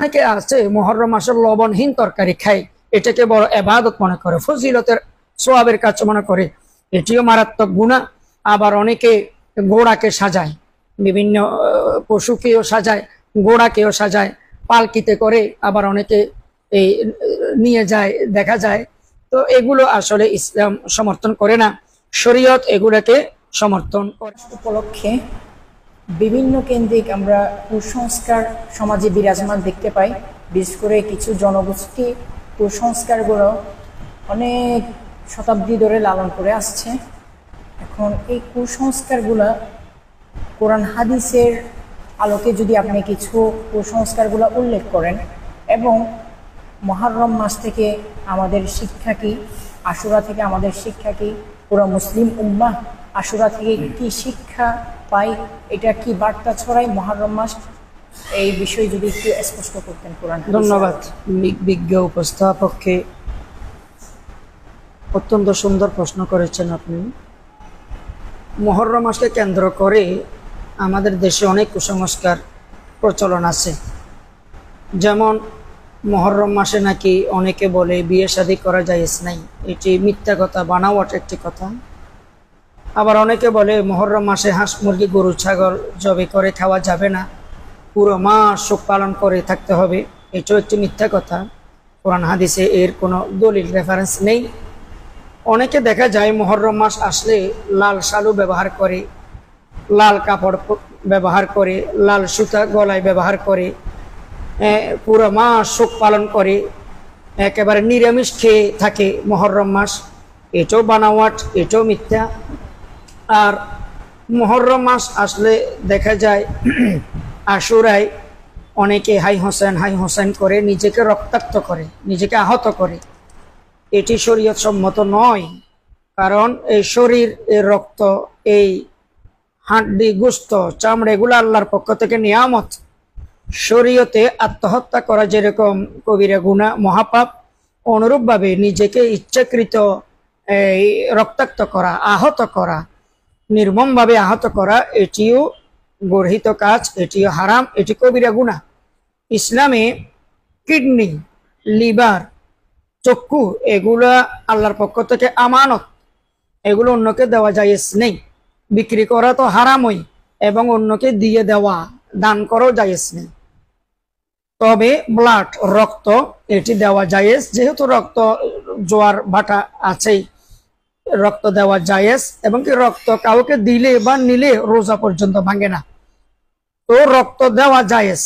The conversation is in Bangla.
অনেকে আছে মুহররম মাসের লবণহীন তরকারি খায়, এটাকে বড় ইবাদত মনে করে, ফজিলতের সওয়াবের কাজ মনে করে, এটিও মারাত্মক গুনাহ। আবার অনেকে ঘোড়াকে সাজায়, বিভিন্ন পশুকেও সাজায়, ঘোড়াকেও সাজায়, পালকিতে করে আবার অনেকে এই নিয়ে যায়, দেখা যায়। তো এগুলো আসলে ইসলাম সমর্থন করে না, শরীয়ত এগুলোকে সমর্থন করে। উপলক্ষে বিভিন্ন কেন্দ্রিক আমরা কুসংস্কার সমাজে বিরাজমান দেখতে পাই। বিশেষ করে কিছু জনগোষ্ঠী কুসংস্কারগুলো অনেক শতাব্দী ধরে লালন করে আসছে। এখন এই কুসংস্কারগুলো কোরআন হাদিসের আলোকে যদি আপনি কিছু কুসংস্কারগুলো উল্লেখ করেন, এবং মুহররম মাস থেকে আমাদের শিক্ষা কি, আশুরা থেকে আমাদের শিক্ষা কি, পুরো মুসলিম উম্মাহ আশুরা থেকে কি শিক্ষা পাই, এটা কি বার্তা ছড়ায় মুহররম মাস, এই বিষয়ে যদি একটু স্পষ্ট করতেন কোরআন। ধন্যবাদ বিজ্ঞ উপস্থাপককে, অত্যন্ত সুন্দর প্রশ্ন করেছেন আপনি। মুহররম মাসকে কেন্দ্র করে আমাদের দেশে অনেক কুসংস্কার প্রচলন আছে। যেমন মুহররম মাসে নাকি অনেকে বলে বিয়ে শাদী করা জায়েজ নাই, এটি মিথ্যা কথা, বানাওয়াট একটি কথা। আবার অনেকে বলে মুহররম মাসে হাঁস মুরগি গরু ছাগল জবে করে খাওয়া যাবে না, পুরো মাস শোক পালন করে থাকতে হবে, এটাও একটি মিথ্যা কথা। কোরআন হাদিসে এর কোনো দলিল রেফারেন্স নেই। অনেকে দেখা যায় মুহররম মাস আসলে লাল শালু ব্যবহার করে, লাল কাপড় ব্যবহার করে, লাল সুতা গলায় ব্যবহার করে, পুরো মাস শোক পালন করে, একেবারে নিরামিষ খেয়ে থাকে মুহররম মাস, এটাও বানাওয়াট, এটাও মিথ্যা। আর মুহররম মাস আসলে দেখা যায় আশুরায় অনেকে হাই হোসেন করে নিজেকে রক্তাক্ত করে, নিজেকে আহত করে, এটি শরীয়ত সম্মত নয়। কারণ এই শরীর, এই রক্ত, এই হাড্ডি গোশত চামড়া এগুলো আল্লাহর পক্ষ থেকে নিয়ামত। শরীয়তে আত্মহত্যা করা যেরকম কবিরা গুনাহ মহাপাপ, অনুরূপভাবে নিজেকে ইচ্ছাকৃত এই রক্তাক্ত করা, আহত করা, নির্মমভাবে আহত করা, এটিও গর্হিত কাজ, এটিও হারাম, এটি কবিরা গুনাহ। ইসলামে কিডনি, লিভার, চক্ষু এগুলা আল্লাহর পক্ষ থেকে আমানত, এগুলো অন্যকে দেওয়া জায়েজ নেই। বিক্রি করা তো হারামই, এবং অন্যকে দিয়ে দেওয়া, দান করাও জায়েজ নেই। তবে ব্লাড, রক্ত, এটি দেওয়া জায়েজ, যেহেতু রক্ত জোয়ার ভাটা আছেই, রক্ত দেওয়া জায়েজ। এবং কি রক্ত কাউকে দিলে বা নিলে রোজা পর্যন্ত ভাঙে না, তো রক্ত দেওয়া জায়েজ।